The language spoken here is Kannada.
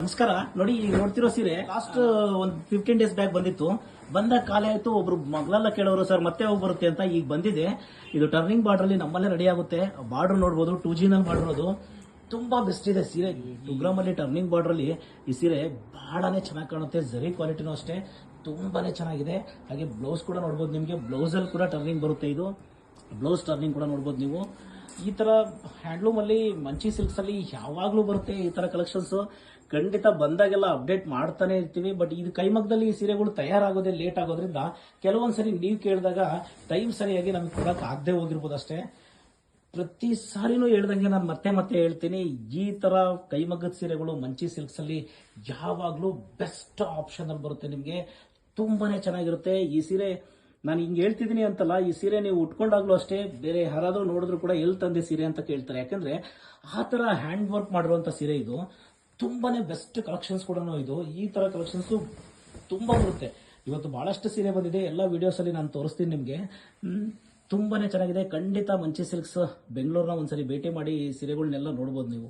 ನಮಸ್ಕಾರ. ನೋಡಿ, ಈಗ ನೋಡ್ತಿರೋ ಸೀರೆ ಲಾಸ್ಟ್ ಒಂದು 15 ಡೇಸ್ ಬ್ಯಾಕ್ ಬಂದಿತ್ತು. ಬಂದಾಗ ಕಾಲೇ ಆಯ್ತು. ಒಬ್ರು ಮಗಳೆಲ್ಲ ಕೇಳೋರು, ಸರ್ ಮತ್ತೆ ಹೋಗಿ ಬರುತ್ತೆ ಅಂತ. ಈಗ ಬಂದಿದೆ. ಇದು ಟರ್ನಿಂಗ್ ಬಾರ್ಡರ್ ಅಲ್ಲಿ ನಮ್ಮಲ್ಲೇ ರೆಡಿ ಆಗುತ್ತೆ. ಬಾರ್ಡರ್ ನೋಡಬಹುದು, 2G ನಲ್ಲಿ ಮಾಡಿರೋದು. ತುಂಬಾ ಬೆಸ್ಟ್ ಇದೆ ಸೀರೆ. 2 ಗ್ರಾಮ್ ಅಲ್ಲಿ ಟರ್ನಿಂಗ್ ಬಾರ್ಡರ್ ಅಲ್ಲಿ ಈ ಸೀರೆ ಬಹಳನೇ ಚೆನ್ನಾಗಿ ಕಾಣುತ್ತೆ. ಜರಿ ಕ್ವಾಲಿಟಿನೂ ಅಷ್ಟೇ ತುಂಬಾನೇ ಚೆನ್ನಾಗಿದೆ. ಹಾಗೆ ಬ್ಲೌಸ್ ಕೂಡ ನೋಡಬಹುದು. ನಿಮಗೆ ಬ್ಲೌಸ್ ಅಲ್ಲಿ ಕೂಡ ಟರ್ನಿಂಗ್ ಬರುತ್ತೆ. ಇದು ಬ್ಲೌಸ್ ಟರ್ನಿಂಗ್ ಕೂಡ ನೋಡಬಹುದು ನೀವು. ಈ ತರ ಹ್ಯಾಂಡ್ಲೂಮ್ ಅಲ್ಲಿ, ಮಂಚಿ ಸಿಲ್ಕ್ಸ್ ಅಲ್ಲಿ ಯಾವಾಗ್ಲೂ ಬರುತ್ತೆ ಈ ತರ ಕಲೆಕ್ಷನ್ಸ್. ಖಂಡಿತ ಬಂದಾಗೆಲ್ಲ ಅಪ್ಡೇಟ್ ಮಾಡ್ತಾನೆ ಇರ್ತೀವಿ. ಬಟ್ ಇದು ಕೈಮಗ್ಗದಲ್ಲಿ ಈ ಸೀರೆಗಳು ತಯಾರಾಗೋದೇ ಲೇಟ್ ಆಗೋದ್ರಿಂದ ಕೆಲವೊಂದ್ಸರಿ ನೀವು ಕೇಳಿದಾಗ ಟೈಮ್ ಸರಿಯಾಗಿ ನಮ್ಗೆ ಕೊಡಕ್ ಆಗದೆ ಹೋಗಿರ್ಬೋದು ಅಷ್ಟೇ. ಪ್ರತಿ ಸಾರಿನೂ ಹೇಳ್ದಂಗೆ ನಾನು ಮತ್ತೆ ಮತ್ತೆ ಹೇಳ್ತೀನಿ, ಈ ತರ ಕೈಮಗ್ಗದ ಸೀರೆಗಳು ಮಂಚಿ ಸಿಲ್ಕ್ಸ್ ಅಲ್ಲಿ ಯಾವಾಗ್ಲೂ ಬೆಸ್ಟ್ ಆಪ್ಷನ್ ಅಲ್ಲಿ ಬರುತ್ತೆ. ನಿಮ್ಗೆ ತುಂಬಾನೇ ಚೆನ್ನಾಗಿರುತ್ತೆ ಈ ಸೀರೆ. ನಾನು ಹಿಂಗೆ ಹೇಳ್ತಿದ್ದೀನಿ ಅಂತಲ್ಲ, ಈ ಸೀರೆ ನೀವು ಉಟ್ಕೊಂಡಾಗ್ಲೂ ಅಷ್ಟೇ ಬೇರೆ ಯಾರಾದ್ರೂ ನೋಡಿದ್ರು ಕೂಡ ಎಲ್ಲಿ ತಂದೆ ಸೀರೆ ಅಂತ ಕೇಳ್ತಾರೆ. ಯಾಕಂದ್ರೆ ಆ ತರ ಹ್ಯಾಂಡ್ ವರ್ಕ್ ಮಾಡಿರುವಂತ ಸೀರೆ ಇದು. ತುಂಬಾನೇ ಬೆಸ್ಟ್ ಕಲೆಕ್ಷನ್ಸ್ ಕೂಡ ಇದು. ಈ ತರ ಕಲೆಕ್ಷನ್ಸ್ ತುಂಬಾ ಬರುತ್ತೆ. ಇವತ್ತು ಬಹಳಷ್ಟು ಸೀರೆ ಬಂದಿದೆ. ಎಲ್ಲ ವಿಡಿಯೋಸ್ ಅಲ್ಲಿ ನಾನು ತೋರಿಸ್ತೀನಿ ನಿಮ್ಗೆ. ತುಂಬಾನೇ ಚೆನ್ನಾಗಿದೆ. ಖಂಡಿತ ಮಂಚಿ ಸಿಲ್ಕ್ಸ್ ಬೆಂಗಳೂರಿನ ಒಂದ್ಸರಿ ಭೇಟಿ ಮಾಡಿ ಈ ಸೀರೆಗಳನ್ನೆಲ್ಲ ನೋಡ್ಬೋದು ನೀವು.